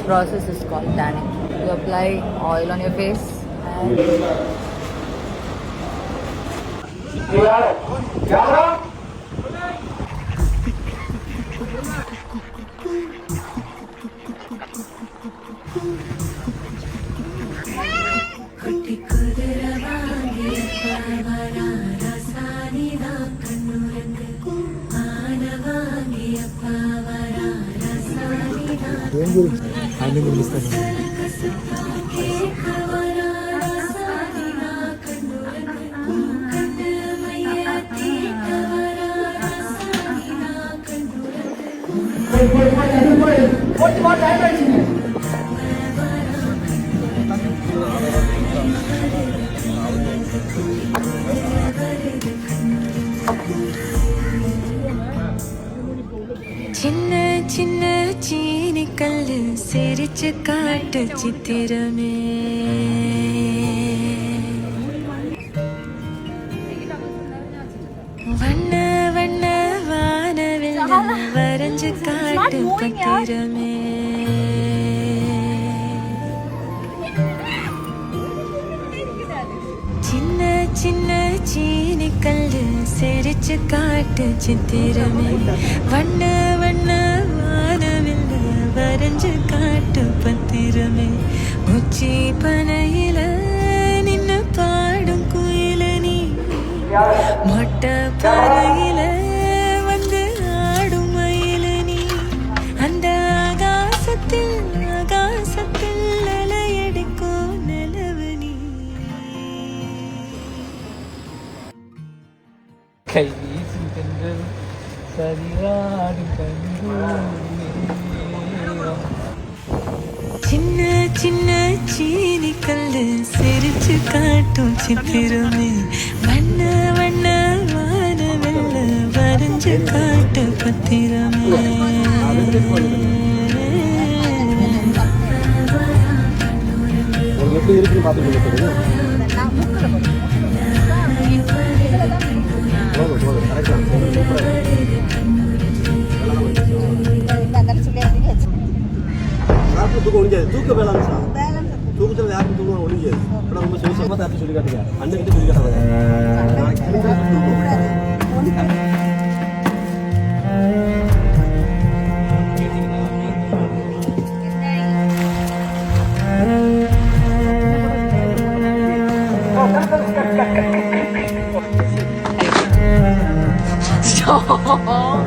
process is called tanning. You apply oil on your face and சின்ன சின்ன சீனி கல்லு சிரிச்சு காட்டு சித்திரமே வண்ண வண்ண வானவில் வரைஞ்சு காட்டு பத்திரமே சின்ன சின்ன சீனி கல்லு சிரிச்சு காட்டு சித்திரமே வண்ண வண்ண வானவில் வரைஞ்சு காட்டு பத்திரமே உச்சி பனையில நின்னு பாடும் குயில நீ மொட்டை பாறையில வந்து ஆடும் மயில நீ அந்த ஆகாசத்தில் அலையடிக்கும் நிலவு நீ கை வீசும் தென்றல் சரியாடும் சின்ன சின்ன சீனி கல்லு சிரிச்சு காட்டும் சித்திரமே வண்ண வண்ண வானவெல்ல வரைஞ்சு காட்டு பத்திரமே எப்படி இருக்குன்னு பார்த்துட்டு தூக்க ஒழிஞ்சாது தூக்க பேலன்ஸ் தூக்கத்தில் யாருக்கும் தூக்கம் ஒழிஞ்சாது ஆனால் ரொம்ப சொல்லி தாத்தி சொல்லி காட்டுங்க அண்ணன் சொல்லி stop.